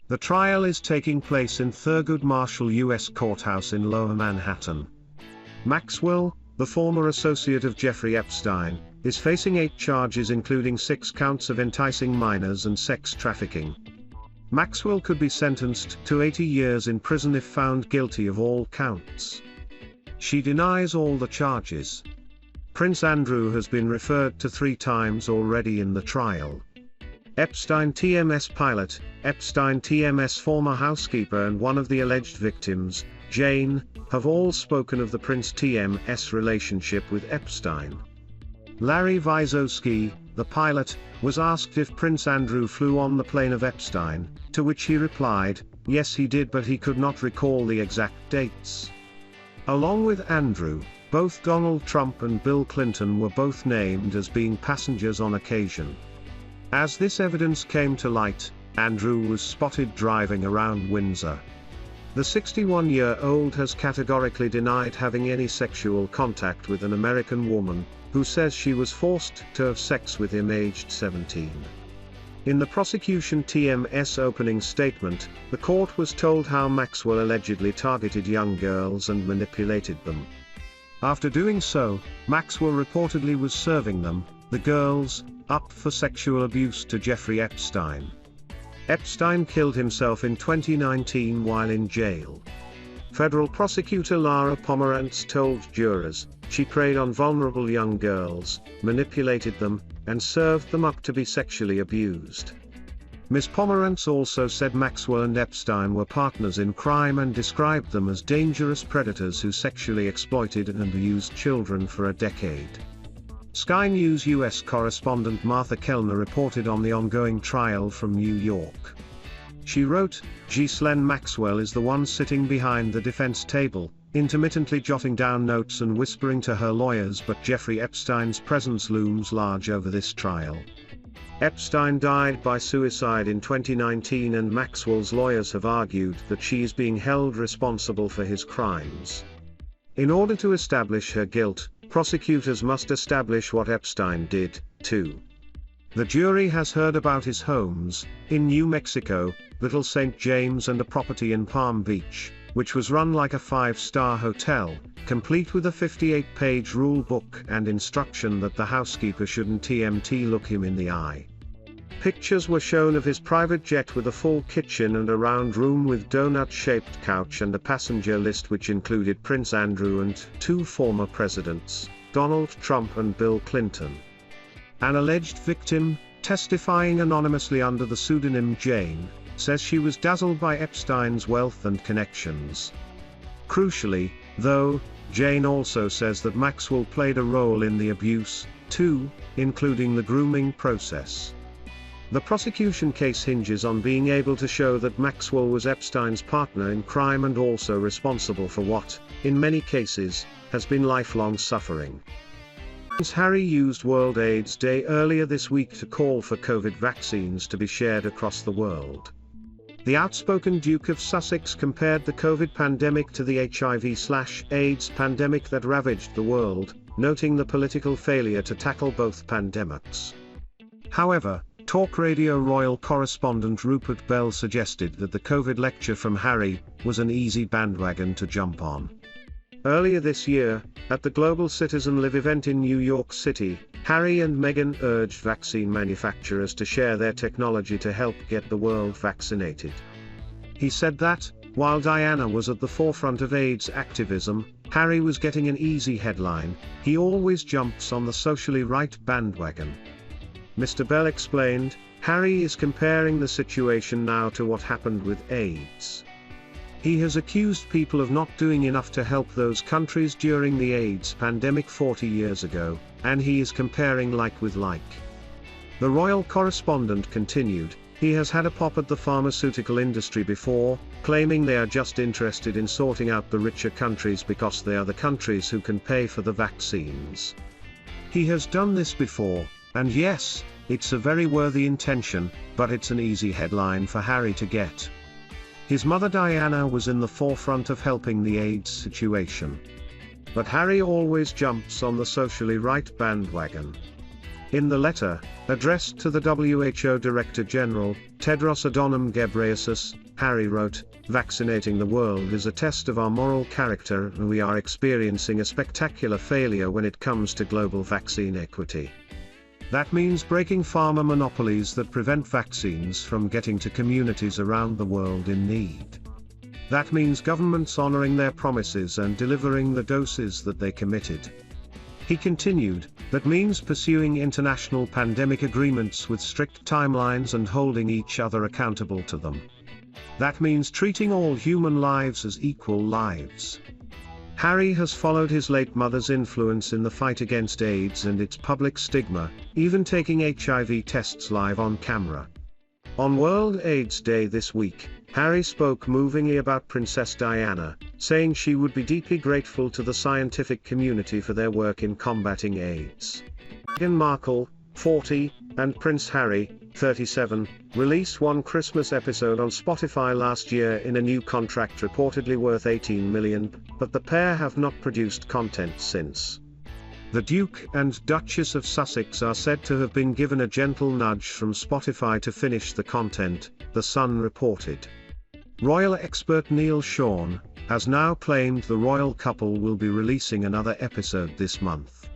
The trial is taking place in Thurgood Marshall US Courthouse in Lower Manhattan. Maxwell, the former associate of Jeffrey Epstein, is facing 8 charges including 6 counts of enticing minors and sex trafficking. Maxwell could be sentenced to 80 years in prison if found guilty of all counts. She denies all the charges. Prince Andrew has been referred to 3 times already in the trial. Epstein TMS pilot, Epstein TMS former housekeeper and one of the alleged victims, Jane, have all spoken of the Prince TMS relationship with Epstein. Larry Visoski, the pilot, was asked if Prince Andrew flew on the plane of Epstein, to which he replied, yes he did, but he could not recall the exact dates. Along with Andrew, both Donald Trump and Bill Clinton were both named as being passengers on occasion. As this evidence came to light, Andrew was spotted driving around Windsor. The 61-year-old has categorically denied having any sexual contact with an American woman, who says she was forced to have sex with him aged 17. In the prosecution TMS opening statement, the court was told how Maxwell allegedly targeted young girls and manipulated them. After doing so, Maxwell reportedly was serving them, the girls, up for sexual abuse to Jeffrey Epstein. Epstein killed himself in 2019 while in jail. Federal prosecutor Lara Pomerantz told jurors, she preyed on vulnerable young girls, manipulated them, and served them up to be sexually abused. Ms. Pomerantz also said Maxwell and Epstein were partners in crime and described them as dangerous predators who sexually exploited and abused children for a decade. Sky News US correspondent Martha Kelner reported on the ongoing trial from New York. She wrote, Ghislaine Maxwell is the one sitting behind the defense table, intermittently jotting down notes and whispering to her lawyers, but Jeffrey Epstein's presence looms large over this trial. Epstein died by suicide in 2019 and Maxwell's lawyers have argued that she is being held responsible for his crimes. In order to establish her guilt, prosecutors must establish what Epstein did, too. The jury has heard about his homes, in New Mexico, Little St. James and a property in Palm Beach, which was run like a 5-star hotel, complete with a 58-page rule book and instruction that the housekeeper shouldn't TMT look him in the eye. Pictures were shown of his private jet with a full kitchen and a round room with donut-shaped couch and a passenger list which included Prince Andrew and 2 former presidents, Donald Trump and Bill Clinton. An alleged victim, testifying anonymously under the pseudonym Jane, says she was dazzled by Epstein's wealth and connections. Crucially, though, Jane also says that Maxwell played a role in the abuse, too, including the grooming process. The prosecution case hinges on being able to show that Maxwell was Epstein's partner in crime and also responsible for what, in many cases, has been lifelong suffering. Prince Harry used World AIDS Day earlier this week to call for COVID vaccines to be shared across the world. The outspoken Duke of Sussex compared the COVID pandemic to the HIV/AIDS pandemic that ravaged the world, noting the political failure to tackle both pandemics. However, Talk Radio Royal correspondent Rupert Bell suggested that the COVID lecture from Harry was an easy bandwagon to jump on. Earlier this year, at the Global Citizen Live event in New York City, Harry and Meghan urged vaccine manufacturers to share their technology to help get the world vaccinated. He said that, while Diana was at the forefront of AIDS activism, Harry was getting an easy headline. He always jumps on the socially right bandwagon. Mr. Bell explained, Harry is comparing the situation now to what happened with AIDS. He has accused people of not doing enough to help those countries during the AIDS pandemic 40 years ago, and he is comparing like with like. The royal correspondent continued, he has had a pop at the pharmaceutical industry before, claiming they are just interested in sorting out the richer countries because they are the countries who can pay for the vaccines. He has done this before. And yes, it's a very worthy intention, but it's an easy headline for Harry to get. His mother Diana was in the forefront of helping the AIDS situation. But Harry always jumps on the socially right bandwagon. In the letter, addressed to the WHO Director General, Tedros Adhanom Ghebreyesus, Harry wrote, "Vaccinating the world is a test of our moral character, and we are experiencing a spectacular failure when it comes to global vaccine equity. That means breaking pharma monopolies that prevent vaccines from getting to communities around the world in need. That means governments honoring their promises and delivering the doses that they committed." He continued, "That means pursuing international pandemic agreements with strict timelines and holding each other accountable to them. That means treating all human lives as equal lives." Harry has followed his late mother's influence in the fight against AIDS and its public stigma, even taking HIV tests live on camera. On World AIDS Day this week, Harry spoke movingly about Princess Diana, saying she would be deeply grateful to the scientific community for their work in combating AIDS. Meghan Markle, 40, and Prince Harry, 37, released one Christmas episode on Spotify last year in a new contract reportedly worth $18 million, but the pair have not produced content since. The Duke and Duchess of Sussex are said to have been given a gentle nudge from Spotify to finish the content, The Sun reported. Royal expert Neil Sean has now claimed the royal couple will be releasing another episode this month.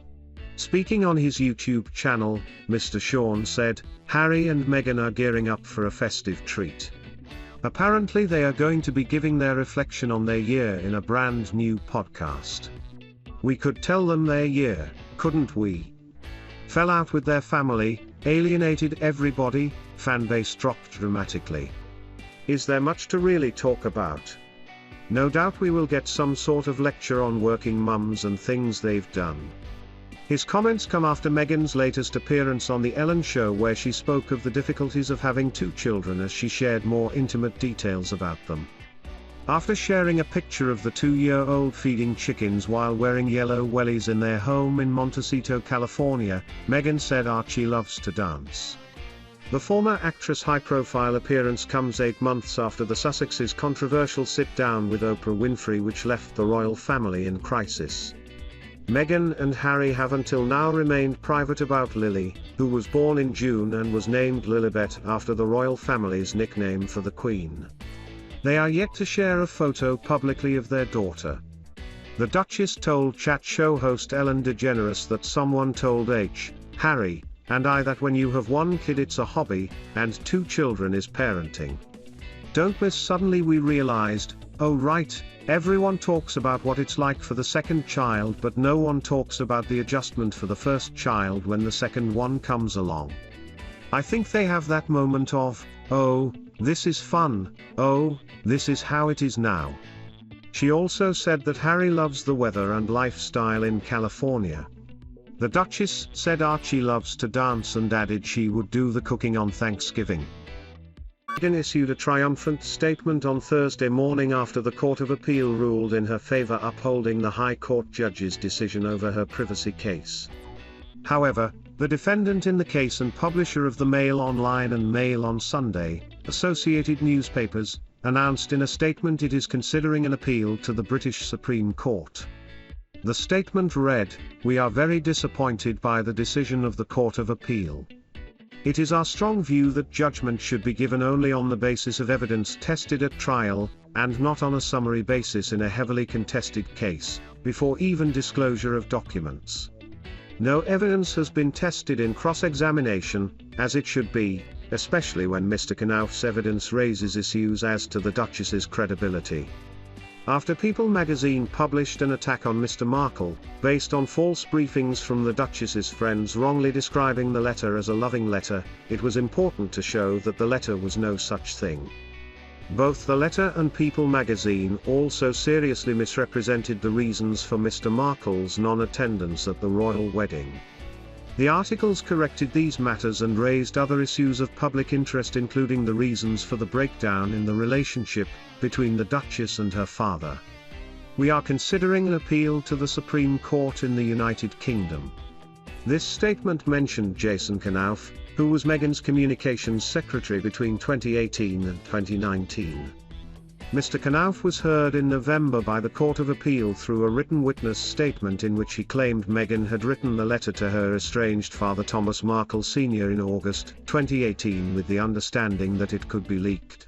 Speaking on his YouTube channel, Mr. Sean said, "Harry and Meghan are gearing up for a festive treat. Apparently they are going to be giving their reflection on their year in a brand new podcast. We could tell them their year, couldn't we? Fell out with their family, alienated everybody, fanbase dropped dramatically. Is there much to really talk about? No doubt we will get some sort of lecture on working mums and things they've done." His comments come after Meghan's latest appearance on The Ellen Show, where she spoke of the difficulties of having two children as she shared more intimate details about them. After sharing a picture of the 2-year-old feeding chickens while wearing yellow wellies in their home in Montecito, California, Meghan said Archie loves to dance. The former actress' high-profile appearance comes 8 months after the Sussexes' controversial sit-down with Oprah Winfrey, which left the royal family in crisis. Meghan and Harry have until now remained private about Lily, who was born in June and was named Lilibet after the royal family's nickname for the Queen. They are yet to share a photo publicly of their daughter. The Duchess told chat show host Ellen DeGeneres that someone told Harry, and I that when you have one kid it's a hobby, and 2 children is parenting. Don't miss suddenly we realized, oh right, everyone talks about what it's like for the second child, but no one talks about the adjustment for the first child when the second one comes along. I think they have that moment of, oh, this is fun, oh, this is how it is now. She also said that Harry loves the weather and lifestyle in California. The Duchess said Archie loves to dance and added she would do the cooking on Thanksgiving. Meghan issued a triumphant statement on Thursday morning after the Court of Appeal ruled in her favor, upholding the High Court judge's decision over her privacy case. However, the defendant in the case and publisher of the Mail Online and Mail on Sunday, Associated Newspapers, announced in a statement it is considering an appeal to the British Supreme Court. The statement read, "We are very disappointed by the decision of the Court of Appeal. It is our strong view that judgment should be given only on the basis of evidence tested at trial, and not on a summary basis in a heavily contested case, before even disclosure of documents. No evidence has been tested in cross-examination, as it should be, especially when Mr. Knauf's evidence raises issues as to the Duchess's credibility." After People magazine published an attack on Mr. Markle, based on false briefings from the Duchess's friends wrongly describing the letter as a loving letter, it was important to show that the letter was no such thing. Both the letter and People magazine also seriously misrepresented the reasons for Mr. Markle's non-attendance at the royal wedding. The articles corrected these matters and raised other issues of public interest, including the reasons for the breakdown in the relationship between the Duchess and her father. "We are considering an appeal to the Supreme Court in the United Kingdom." This statement mentioned Jason Knauf, who was Meghan's communications secretary between 2018 and 2019. Mr. Knauf was heard in November by the Court of Appeal through a written witness statement in which he claimed Meghan had written the letter to her estranged father Thomas Markle Sr. in August 2018 with the understanding that it could be leaked.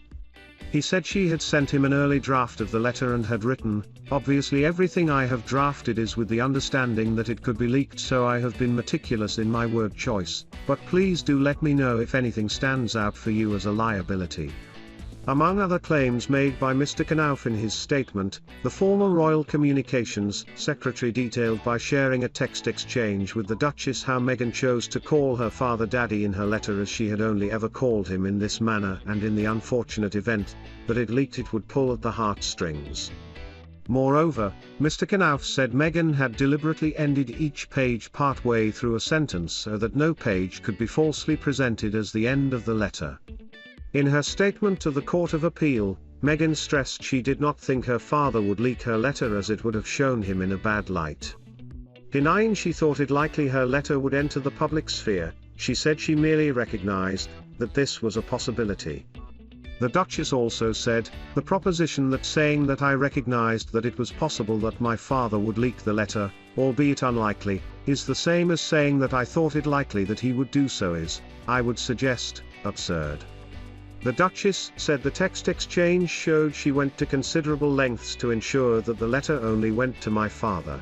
He said she had sent him an early draft of the letter and had written, "Obviously everything I have drafted is with the understanding that it could be leaked, so I have been meticulous in my word choice, but please do let me know if anything stands out for you as a liability." Among other claims made by Mr. Knauf in his statement, the former Royal Communications Secretary detailed by sharing a text exchange with the Duchess how Meghan chose to call her father Daddy in her letter, as she had only ever called him in this manner, and in the unfortunate event that it leaked it would pull at the heartstrings. Moreover, Mr. Knauf said Meghan had deliberately ended each page partway through a sentence so that no page could be falsely presented as the end of the letter. In her statement to the Court of Appeal, Meghan stressed she did not think her father would leak her letter as it would have shown him in a bad light. Denying she thought it likely her letter would enter the public sphere, she said she merely recognized that this was a possibility. The Duchess also said, "The proposition that saying that I recognized that it was possible that my father would leak the letter, albeit unlikely, is the same as saying that I thought it likely that he would do so is, I would suggest, absurd." The Duchess said the text exchange showed she went to considerable lengths to ensure that the letter only went to my father.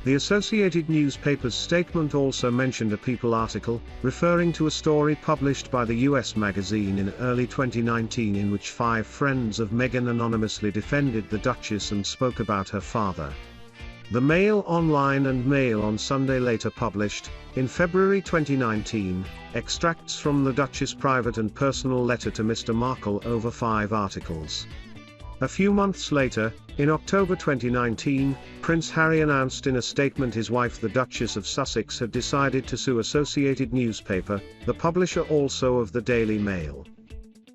The Associated Newspaper's statement also mentioned a People article, referring to a story published by the US magazine in early 2019 in which 5 friends of Meghan anonymously defended the Duchess and spoke about her father. The Mail Online and Mail on Sunday later published, in February 2019, extracts from the Duchess' private and personal letter to Mr. Markle over 5 articles. A few months later, in October 2019, Prince Harry announced in a statement his wife the Duchess of Sussex had decided to sue Associated Newspaper, the publisher also of the Daily Mail.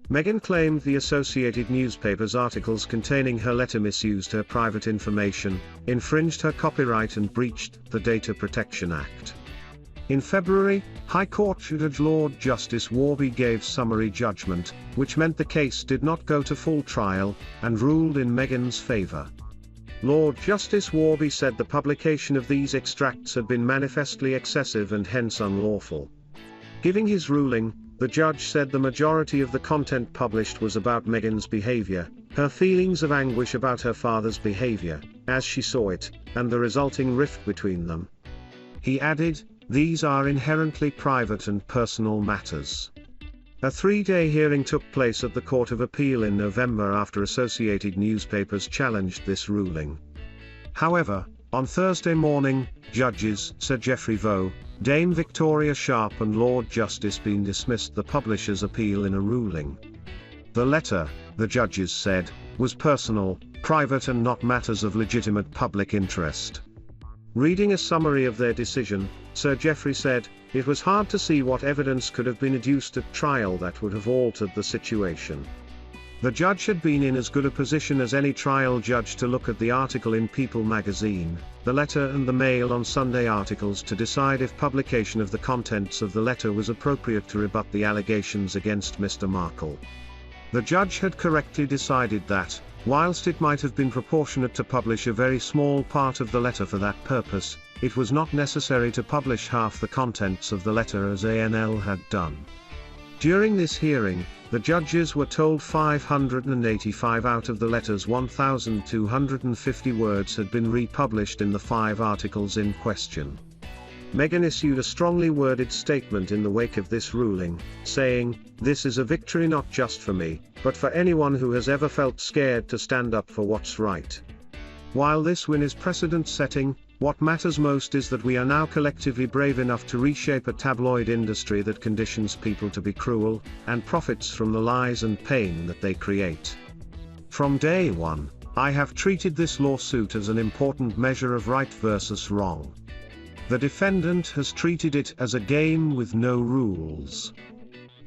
Meghan claimed the Associated Newspaper's articles containing her letter misused her private information, infringed her copyright and breached the Data Protection Act. In February, High Court Judge Lord Justice Warby gave summary judgment, which meant the case did not go to full trial, and ruled in Meghan's favour. Lord Justice Warby said the publication of these extracts had been manifestly excessive and hence unlawful. Giving his ruling, the judge said the majority of the content published was about Meghan's behaviour, her feelings of anguish about her father's behaviour, as she saw it, and the resulting rift between them. He added, "These are inherently private and personal matters." A 3-day hearing took place at the Court of Appeal in November after Associated Newspapers challenged this ruling. However, on Thursday morning, judges Sir Geoffrey Vaux, Dame Victoria Sharp and Lord Justice Bean dismissed the publisher's appeal in a ruling. The letter, the judges said, was personal, private and not matters of legitimate public interest. Reading a summary of their decision, Sir Geoffrey said, "It was hard to see what evidence could have been adduced at trial that would have altered the situation." The judge had been in as good a position as any trial judge to look at the article in People magazine, the letter and the Mail on Sunday articles to decide if publication of the contents of the letter was appropriate to rebut the allegations against Mr. Markle. The judge had correctly decided that, whilst it might have been proportionate to publish a very small part of the letter for that purpose, it was not necessary to publish half the contents of the letter as ANL had done. During this hearing, the judges were told 585 out of the letter's 1,250 words had been republished in the 5 articles in question. Meghan issued a strongly worded statement in the wake of this ruling, saying, "This is a victory not just for me, but for anyone who has ever felt scared to stand up for what's right. While this win is precedent-setting, what matters most is that we are now collectively brave enough to reshape a tabloid industry that conditions people to be cruel, and profits from the lies and pain that they create. From day one, I have treated this lawsuit as an important measure of right versus wrong. The defendant has treated it as a game with no rules.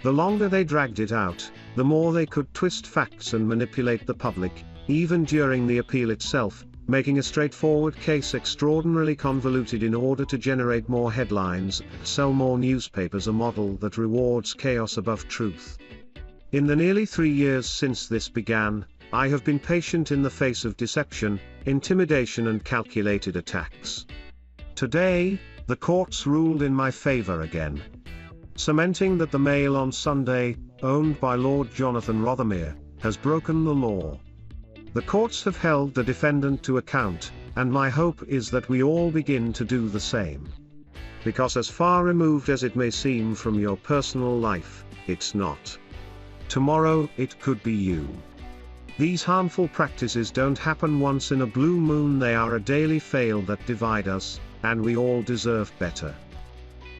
The longer they dragged it out, the more they could twist facts and manipulate the public, even during the appeal itself, making a straightforward case extraordinarily convoluted in order to generate more headlines and sell more newspapers, a model that rewards chaos above truth. In the nearly 3 years since this began, I have been patient in the face of deception, intimidation and calculated attacks. Today, the courts ruled in my favor again, cementing that the Mail on Sunday, owned by Lord Jonathan Rothermere, has broken the law. The courts have held the defendant to account, and my hope is that we all begin to do the same. Because as far removed as it may seem from your personal life, it's not. Tomorrow, it could be you. These harmful practices don't happen once in a blue moon, they are a daily fail that divide us, and we all deserve better.